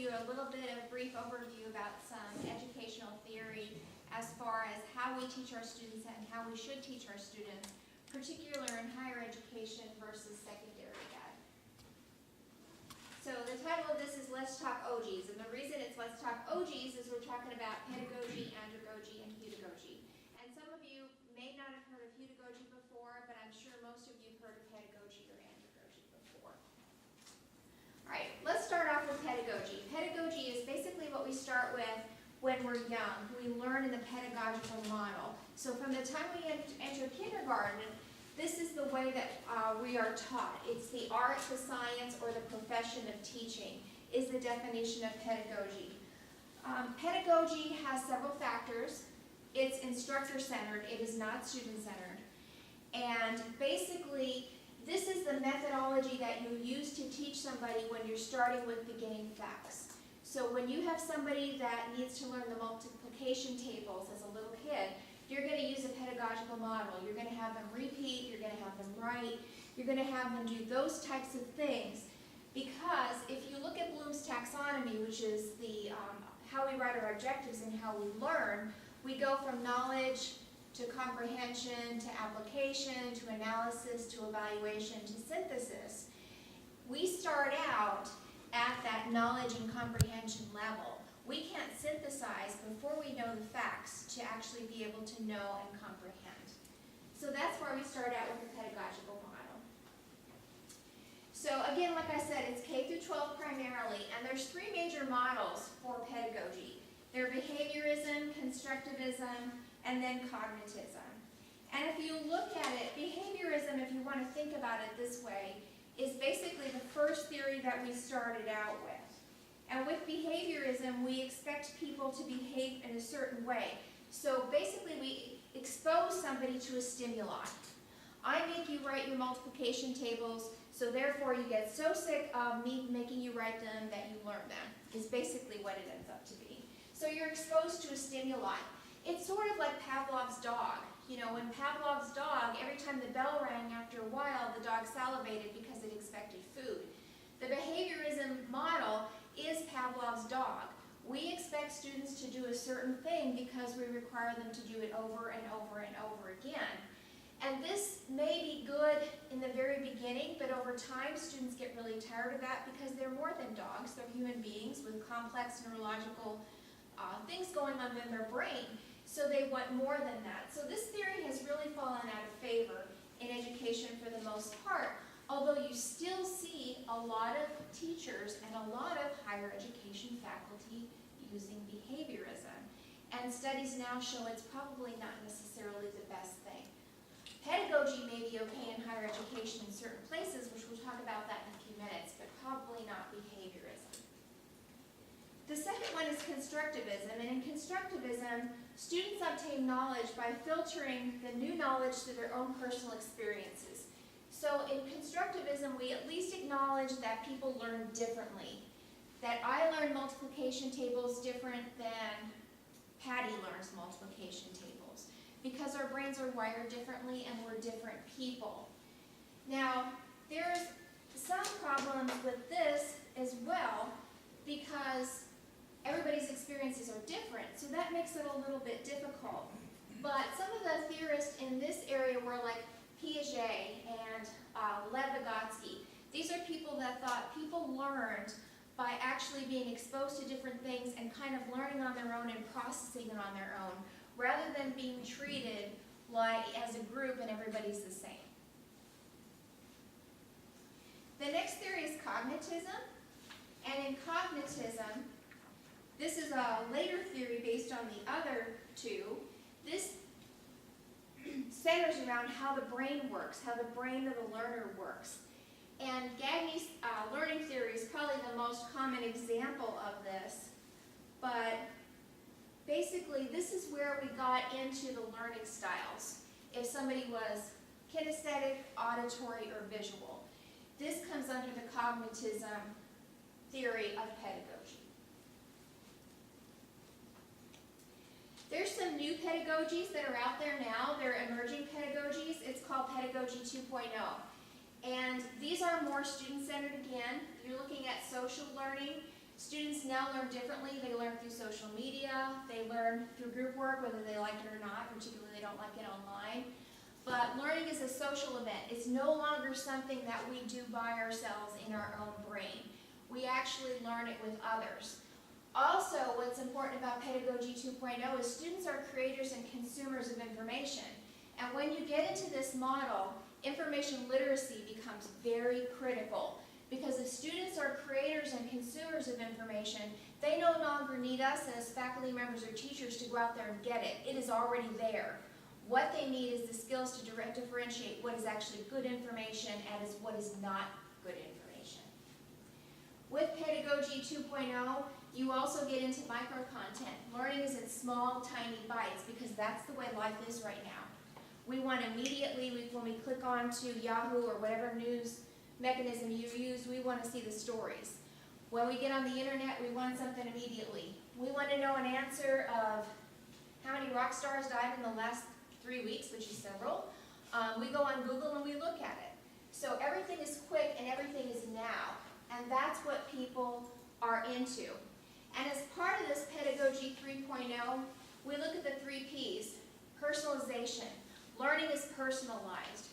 you a little bit of brief overview about some educational theory as far as how we teach our students and how we should teach our students, particularly in higher education versus secondary ed. So the title of this is Let's Talk OGs, and the reason it's Let's Talk OGs is we're talking about pedagogy, andragogy, and pedagogy. And some of you may not have heard of pedagogy before, but I'm sure most of you have heard of pedagogy or andragogy before. All right, let's start off with pedagogy. Pedagogy is basically what we start with when we're young. We learn in the pedagogical model. So from the time we enter kindergarten, this is the way that we are taught. It's the art, the science, or the profession of teaching is the definition of pedagogy. Pedagogy has several factors. It's instructor-centered. It is not student-centered. And basically, this is the methodology that you use to teach somebody when you're starting with beginning facts. So when you have somebody that needs to learn the multiplication tables as a little kid, you're going to use a pedagogical model. You're going to have them repeat, you're going to have them write, you're going to have them do those types of things. Because if you look at Bloom's taxonomy, which is the how we write our objectives and how we learn, we go from knowledge to comprehension to application to analysis to evaluation to synthesis. We start out at that knowledge and comprehension level. We can't synthesize before we know the facts to actually be able to know and comprehend. So that's where we start out with the pedagogical model. So again, like I said, it's K through 12 primarily, and there's three major models for pedagogy. They're behaviorism, constructivism, and then cognitism. And if you look at it, behaviorism, if you want to think about it this way, is basically the first theory that we started out with. And with behaviorism, we expect people to behave in a certain way. So basically, we expose somebody to a stimuli. I make you write your multiplication tables, so therefore you get so sick of me making you write them that you learn them, is basically what it ends up to be. So you're exposed to a stimuli. It's sort of like Pavlov's dog. You know, when Pavlov's dog, every time the bell rang after a while, the dog salivated because it expected food. The behaviorism model is Pavlov's dog. We expect students to do a certain thing because we require them to do it over and over and over again. And this may be good in the very beginning, but over time students get really tired of that because they're more than dogs. They're human beings with complex neurological things going on in their brain. So they want more than that. So this theory has really fallen out of favor in education for the most part, although you still see a lot of teachers and a lot of higher education faculty using behaviorism. And studies now show it's probably not necessarily the best thing. Pedagogy may be okay in higher education in certain places, which we'll talk about that in a few minutes, but probably not behaviorism. The second one is constructivism, and in constructivism, students obtain knowledge by filtering the new knowledge through their own personal experiences. So in constructivism, we at least acknowledge that people learn differently, that I learn multiplication tables different than Patty learns multiplication tables, because our brains are wired differently and we're different people. Now, there's some problems with this as well, because everybody's experiences are different, so that makes it a little bit difficult. But some of the theorists in this area were like Piaget and Lev Vygotsky. These are people that thought people learned by actually being exposed to different things and kind of learning on their own and processing it on their own, rather than being treated like as a group and everybody's the same. The next theory is cognitism, and in cognitism, this is a later theory based on the other two. This centers around how the brain works, how the brain of the learner works. And Gagne's learning theory is probably the most common example of this. But basically, this is where we got into the learning styles. If somebody was kinesthetic, auditory, or visual. This comes under the cognitism theory of pedagogy. There's some new pedagogies that are out there now. They're emerging pedagogies. It's called Pedagogy 2.0. And these are more student-centered again. You're looking at social learning. Students now learn differently. They learn through social media, they learn through group work, whether they like it or not, particularly they don't like it online. But learning is a social event. It's no longer something that we do by ourselves in our own brain. We actually learn it with others. Also, what's important about Pedagogy 2.0 is students are creators and consumers of information. And when you get into this model, information literacy becomes very critical. Because if students are creators and consumers of information, they no longer need us as faculty members or teachers to go out there and get it. It is already there. What they need is the skills to differentiate what is actually good information and what is not good information. With Pedagogy 2.0, you also get into micro-content. Learning is in small, tiny bites because that's the way life is right now. We want immediately, when we click on to Yahoo or whatever news mechanism you use, we want to see the stories. When we get on the internet, we want something immediately. We want to know an answer of how many rock stars died in the last 3 weeks, which is several. We go on Google and we look at it. So everything is quick and everything is now. And that's what people are into. And as part of this Pedagogy 3.0, we look at the 3 Ps. Personalization. Learning is personalized.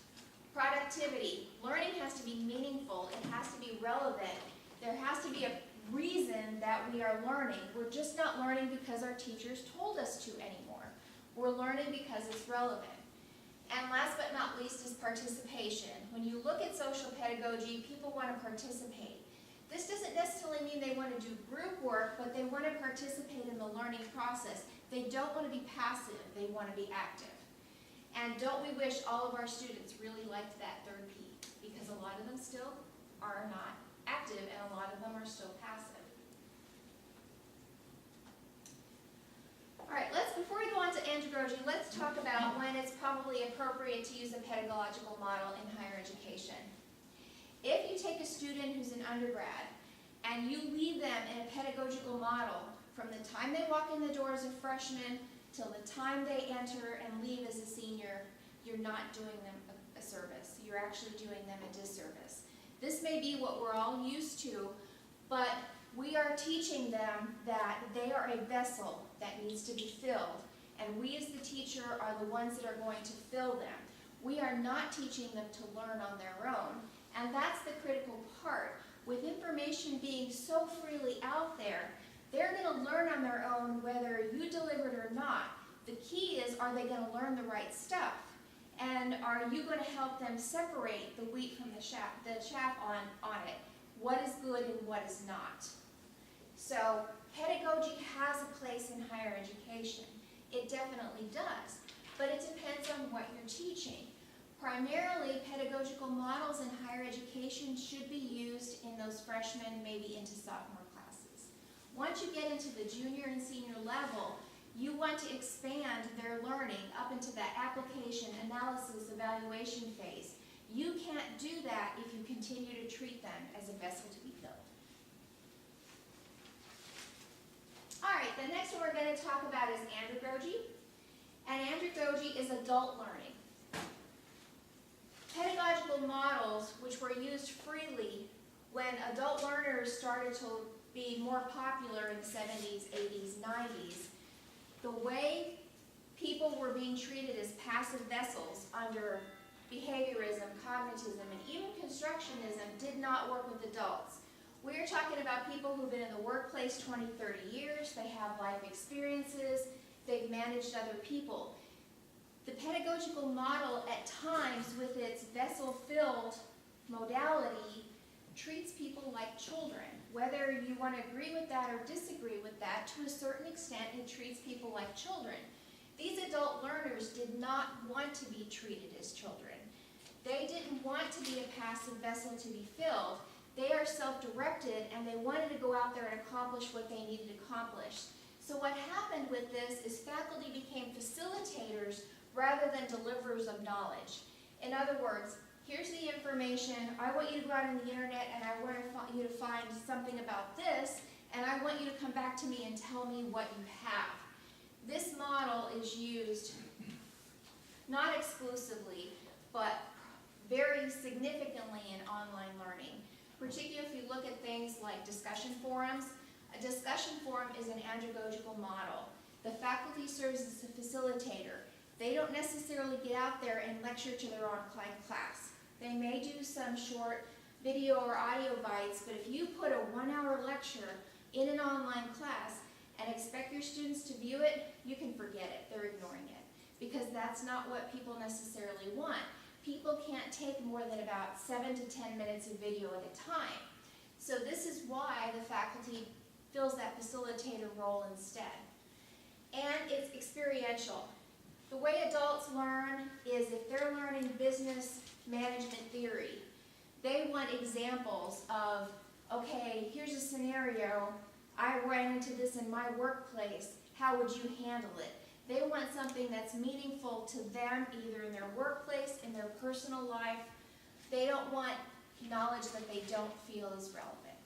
Productivity. Learning has to be meaningful. It has to be relevant. There has to be a reason that we are learning. We're just not learning because our teachers told us to anymore. We're learning because it's relevant. And last but not least is participation. When you look at social pedagogy, people want to participate. This doesn't necessarily mean they want to do group work, but they want to participate in the learning process. They don't want to be passive. They want to be active. And don't we wish all of our students really liked that 3rd P? Because a lot of them still are not active and a lot of them are still passive. All right, before we go on to andragogy, let's talk about when it's probably appropriate to use a pedagogical model in higher education. If you take a student who's an undergrad and you leave them in a pedagogical model from the time they walk in the door as a freshman till the time they enter and leave as a senior, you're not doing them a service. You're actually doing them a disservice. This may be what we're all used to, but we are teaching them that they are a vessel that needs to be filled, and we as the teacher are the ones that are going to fill them. We are not teaching them to learn on their own, and that's the critical part. With information being so freely out there, they're going to learn on their own whether you deliver it or not. The key is, are they going to learn the right stuff? And are you going to help them separate the wheat from the chaff on it? What is good and what is not? So pedagogy has a place in higher education. It definitely does, but it depends on what you're teaching. Primarily, pedagogical models in higher education should be used in those freshmen, maybe into sophomore classes. Once you get into the junior and senior level, you want to expand their learning up into that application, analysis, evaluation phase. You can't do that if you continue to treat them as a vessel to be filled. All right, the next one we're going to talk about is andragogy. And andragogy is adult learning. Pedagogical models, which were used freely when adult learners started to be more popular in the 70s, 80s, 90s, the way people were being treated as passive vessels under behaviorism, cognitivism, and even constructionism did not work with adults. We're talking about people who've been in the workplace 20, 30 years, they have life experiences, they've managed other people. The pedagogical model at times, with its vessel-filled modality, treats people like children. Whether you want to agree with that or disagree with that, to a certain extent it treats people like children. These adult learners did not want to be treated as children. They didn't want to be a passive vessel to be filled. They are self-directed and they wanted to go out there and accomplish what they needed to accomplish. So what happened with this is faculty became facilitators rather than deliverers of knowledge. In other words, here's the information, I want you to go out on the internet and I want you to find something about this, and I want you to come back to me and tell me what you have. This model is used not exclusively, but very significantly in online learning. Particularly if you look at things like discussion forums. A discussion forum is an andragogical model. The faculty serves as a facilitator. They don't necessarily get out there and lecture to their online class. They may do some short video or audio bites, but if you put a 1-hour lecture in an online class and expect your students to view it, you can forget it. They're ignoring it because that's not what people necessarily want. People can't take more than about 7 to 10 minutes of video at a time. So this is why the faculty fills that facilitator role instead. And it's experiential. The way adults learn is if they're learning business management theory, they want examples of, okay, here's a scenario, I ran into this in my workplace, how would you handle it? They want something that's meaningful to them, either in their workplace, in their personal life. They don't want knowledge that they don't feel is relevant.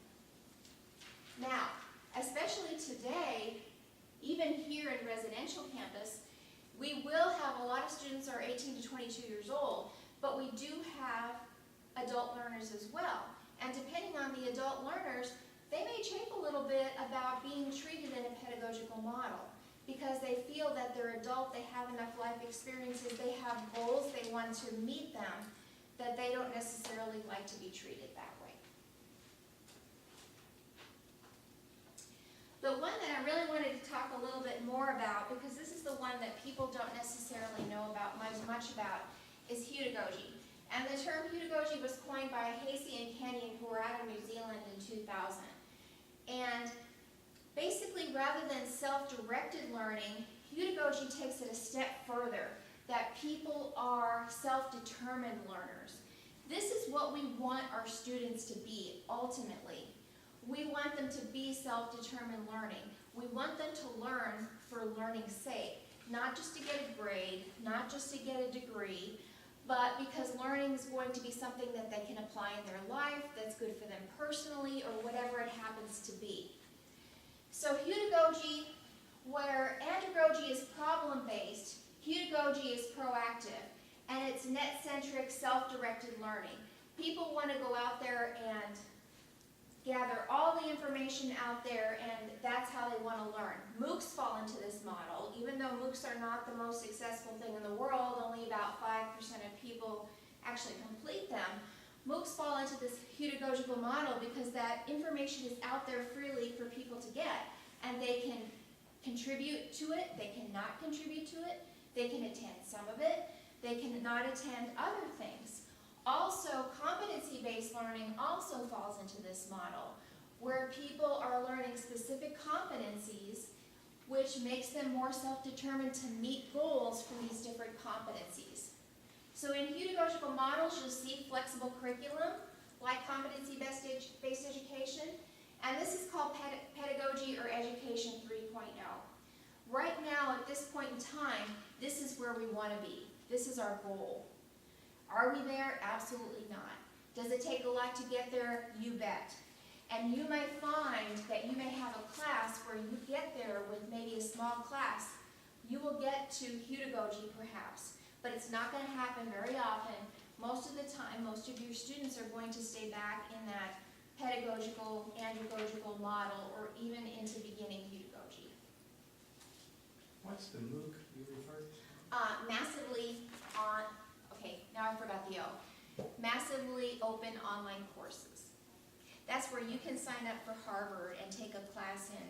Now, especially today, even here in residential campus, we will have a lot of students are 18 to 22 years old, but we do have adult learners as well. And depending on the adult learners, they may chafe a little bit about being treated in a pedagogical model because they feel that they're adult, they have enough life experiences, they have goals, they want to meet them, that they don't necessarily like to be treated that way. The one that I really wanted to talk a little bit more about, because this is the one that people don't necessarily know about much about, is pedagogy. And the term pedagogy was coined by Hasey and Kenyon, who were out of New Zealand in 2000. And basically, rather than self-directed learning, pedagogy takes it a step further, that people are self-determined learners. This is what we want our students to be, ultimately. We want them to be self-determined learning. We want them to learn for learning's sake, not just to get a grade, not just to get a degree, but because learning is going to be something that they can apply in their life, that's good for them personally, or whatever it happens to be. So pedagogy, where andragogy is problem-based, pedagogy is proactive, and it's net-centric, self-directed learning. People want to go out there and gather all the information out there, and that's how they want to learn. MOOCs fall into this model. Even though MOOCs are not the most successful thing in the world, only about 5% of people actually complete them. MOOCs fall into this pedagogical model because that information is out there freely for people to get, and they can contribute to it, they cannot contribute to it, they can attend some of it, they cannot attend other things. Also, competency-based learning also falls into this model, where people are learning specific competencies, which makes them more self-determined to meet goals for these different competencies. So in pedagogical models, you'll see flexible curriculum, like competency-based education, and this is called pedagogy or education 3.0. Right now, at this point in time, this is where we want to be. This is our goal. Are we there? Absolutely not. Does it take a lot to get there? You bet. And you may find that you may have a class where you get there with maybe a small class. You will get to pedagogy perhaps, but it's not going to happen very often. Most of the time, most of your students are going to stay back in that pedagogical, andragogical model, or even into beginning pedagogy. What's the MOOC you referred to? Massively on, okay, now I forgot the O. Massively open online courses. That's where you can sign up for Harvard and take a class in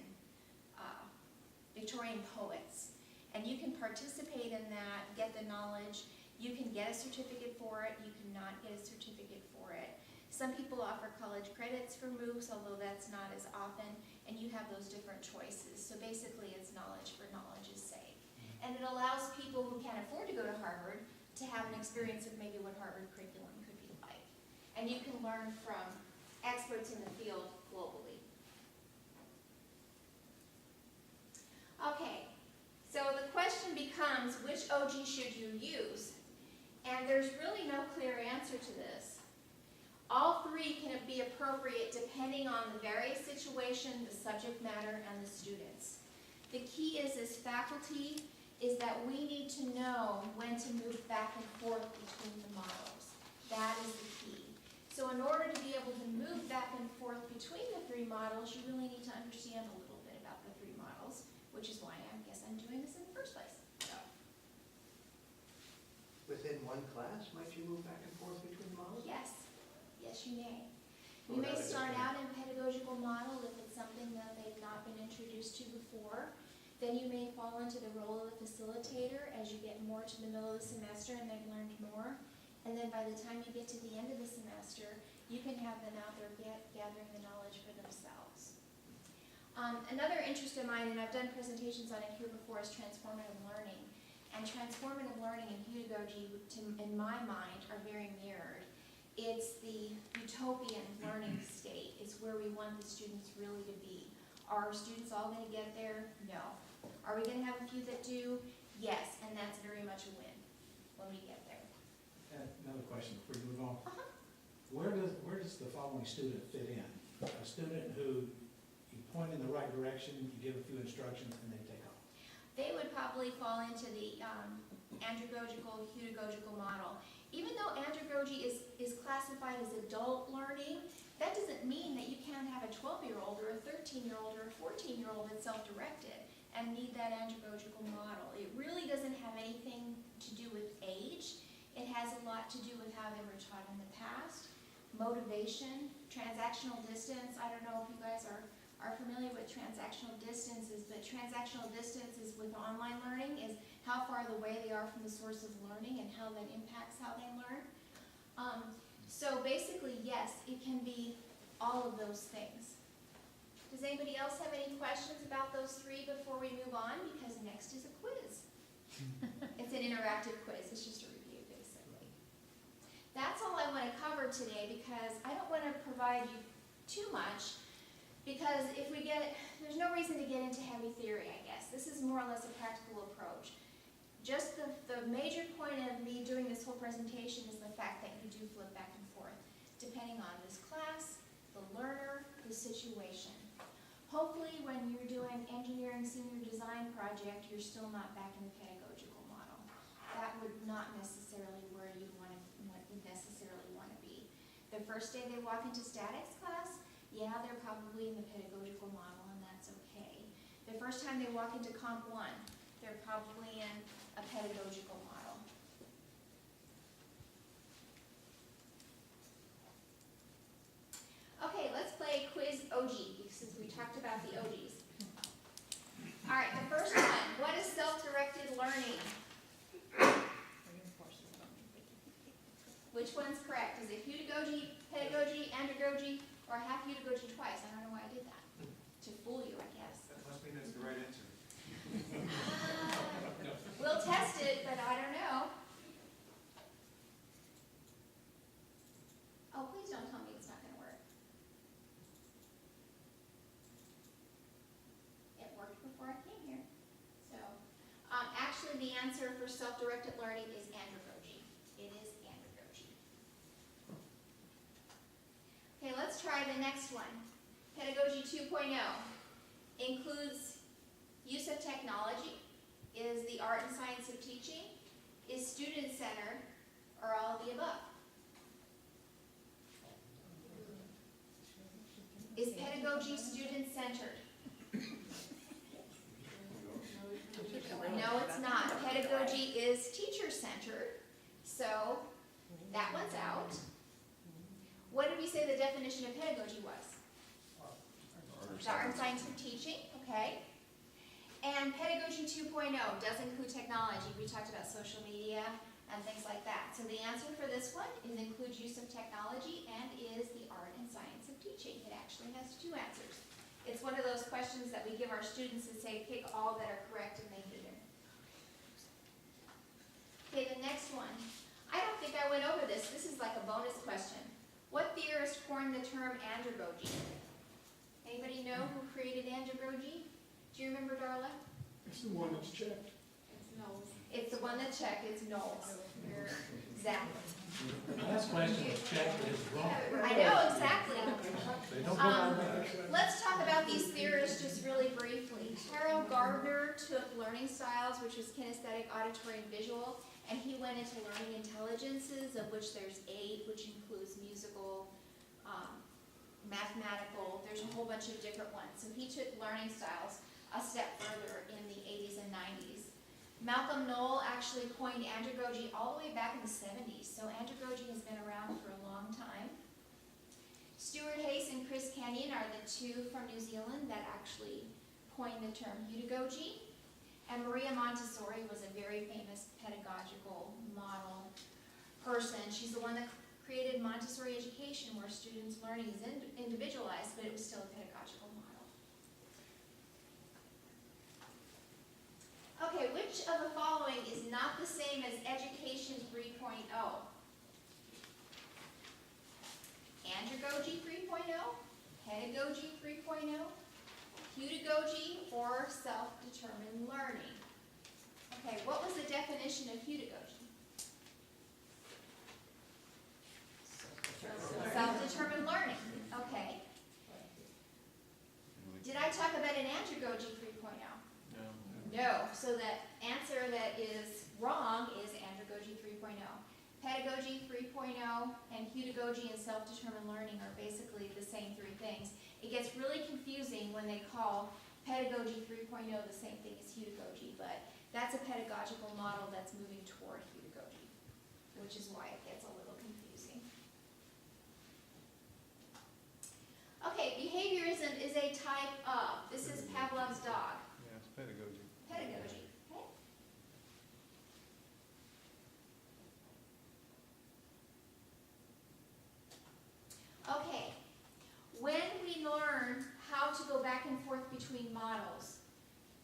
Victorian poets. And you can participate in that, get the knowledge. You can get a certificate for it, you cannot get a certificate for it. Some people offer college credits for MOOCs, although that's not as often, and you have those different choices. So basically it's knowledge for knowledge's sake. And it allows people who can't afford to go to Harvard to have an experience of maybe what Harvard curriculum could be like. And you can learn from experts in the field globally. Okay, so the question becomes, which OG should you use? And there's really no clear answer to this. All three can be appropriate depending on the various situation, the subject matter, and the students. The key is, as faculty, is that we need to know when to move back and forth between the models. That is the key. So in order to be able to move back and forth between the three models, you really need to understand a little bit about the three models, which is why I guess I'm doing this in the first place. So, Within one class, might you move back and forth between models? yes, yes you may. Oh, You may that is start good. out in pedagogical model if it's something that they've not been introduced to before. Then you may fall into the role of the facilitator as you get more to the middle of the semester and they've learned more. And then by the time you get to the end of the semester, you can have them out there gathering the knowledge for themselves. Another interest of mine, and I've done presentations on it here before, is transformative learning. And transformative learning and pedagogy, in my mind, are very mirrored. It's the utopian learning state. It's where we want the students really to be. Are our students all going to get there? No. Are we going to have a few that do? Yes, and that's very much a win when we get there. Another question before you move on. Where does the following student fit in? A student who you point in the right direction, you give a few instructions, and they take off. They would probably fall into the andragogical, pedagogical model. Even though andragogy is classified as adult learning, that doesn't mean that you can't have a 12-year-old or a 13-year-old or a 14-year-old that's self-directed and need that andragogical model. It really doesn't have anything to do with age. It has a lot to do with how they were taught in the past, motivation, transactional distance. I don't know if you guys are familiar with transactional distances, but transactional distances with online learning is how far away they are from the source of learning and how that impacts how they learn. So basically, yes, it can be all of those things. Does anybody else have any questions about those three before we move on? Because next is a quiz. It's an interactive quiz. It's just a review, basically. That's all I want to cover today because I don't want to provide you too much. Because if we there's no reason to get into heavy theory, I guess. This is more or less a practical approach. Just the major point of me doing this whole presentation is the fact that you do flip back and forth, depending on this class, the learner, the situation. Hopefully when you're doing engineering senior design project, you're still not back in the pedagogical model. That would not necessarily where you necessarily want to be. The first day they walk into statics class, yeah, they're probably in the pedagogical model, and that's okay. The first time they walk into Comp 1, they're probably in a pedagogical model. Okay, let's play quiz OG, since we talked about the OGs. All right, the first one, what is self-directed learning? Which one's correct? Is it pedagogy, andragogy, or half pedagogy twice? I don't know why I did that. To fool you, I guess. That must mean that's the right answer. We'll test it, but I don't know. Oh, please don't tell me it's not going to work. It worked before I came here. So, actually the answer for self-directed learning is andragogy. It is andragogy. Okay, let's try the next one. Pedagogy 2.0 includes use of technology, is the art and science of teaching, is student-centered, or all of the above. Is pedagogy student-centered? No, it's not. Pedagogy is teacher-centered, so that one's out. What did we say the definition of pedagogy was? The art and science of teaching, okay. And Pedagogy 2.0 does include technology. We talked about social media and things like that. So the answer for this one is includes use of technology and is the art and science of teaching. It actually has two answers. It's one of those questions that we give our students and say, pick all that are correct and they hate it. Okay, the next one. I don't think I went over this. This is like a bonus question. What theorist coined the term andragogy? Anybody know who created andragogy? Do you remember, Darla? It's the one that's checked. It's the one that checked. It's Knowles. Exactly. The last question was checked, but it's wrong. I know, exactly. They don't go Let's talk about these theorists just really briefly. Harold Gardner took learning styles, which was kinesthetic, auditory, and visual, and he went into learning intelligences, of which there's 8, which includes musical, mathematical, whole bunch of different ones. So he took learning styles a step further in the 80s and 90s. Malcolm Knoll actually coined andragogy all the way back in the 70s, so andragogy has been around for a long time. Stuart Hayes and Chris Kenyon are the two from New Zealand that actually coined the term pedagogy. And Maria Montessori was a very famous pedagogical model person. She's the one that created Montessori education, where students' learning is individualized, but it was still a pedagogical model. Okay, which of the following is not the same as Education 3.0? Andragogy 3.0, Pedagogy 3.0, Pedagogy, or self-determined learning? Okay, what was the definition of pedagogy? Self-determined learning, okay. Did I talk about an andragogy 3.0? No, so the answer that is wrong is andragogy 3.0. Pedagogy 3.0 and pedagogy and self-determined learning are basically the same three things. It gets really confusing when they call pedagogy 3.0 the same thing as pedagogy, but that's a pedagogical model that's moving toward pedagogy, which is why it gets a little confusing. Okay, behaviorism is a type of, this is Pavlov's dog. Yeah, it's pedagogy. Pedagogy, okay? Okay, when we learn how to go back and forth between models,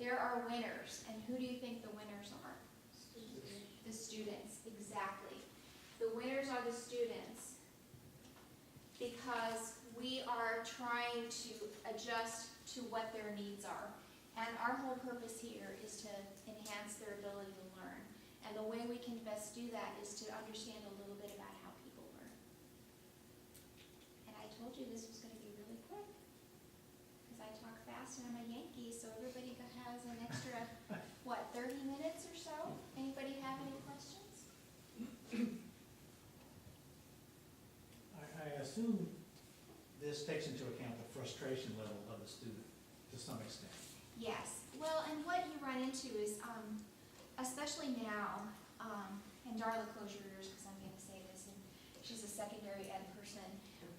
there are winners, and who do you think the winners are? The students, exactly. The winners are the students because we are trying to adjust to what their needs are. And our whole purpose here is to enhance their ability to learn. And the way we can best do that is to understand a little bit about how people learn. And I told you this was going to be really quick because I talk fast and I'm a Yankee, so everybody has an extra, what, 30 minutes or so? Anybody have any questions? I assume this takes into account the frustration level of the student to some extent. Yes. Well, and what you run into is, especially now, and Darla, close your ears because I'm going to say this, and she's a secondary ed person.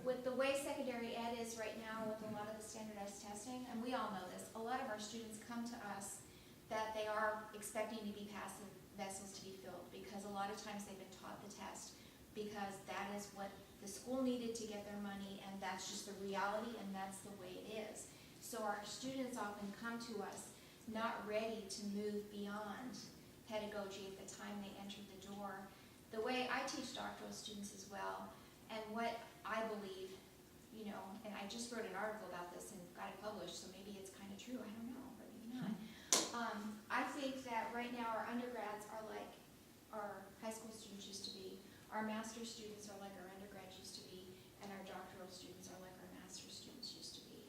With the way secondary ed is right now with a lot of the standardized testing, and we all know this, a lot of our students come to us that they are expecting to be passive vessels to be filled because a lot of times they've been taught the test because that is what the school needed to get their money, and that's just the reality, and that's the way it is. So our students often come to us not ready to move beyond pedagogy at the time they enter the door. The way I teach doctoral students as well, and what I believe, you know, and I just wrote an article about this and got it published, so maybe it's kind of true, I don't know, but maybe not. I think that right now our undergrads are like our high school students used to be, our master's students are like our undergrads used to be, and our doctoral students are like our master's students used to be.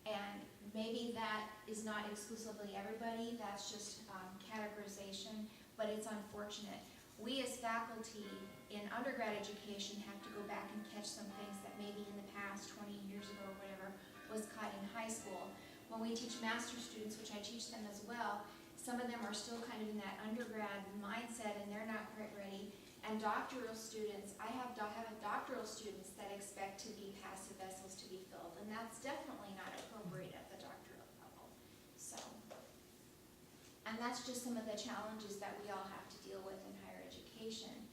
And maybe that is not exclusively everybody, that's just categorization, but it's unfortunate. We as faculty in undergrad education have to go back and catch some things that maybe in the past 20 years ago or whatever was caught in high school. When we teach master's students, which I teach them as well, some of them are still kind of in that undergrad mindset and they're not quite ready. And doctoral students, I have doctoral students that expect to be passive vessels to be filled, and that's definitely not appropriate at the doctoral level. So, and that's just some of the challenges that we all have to deal with in higher education.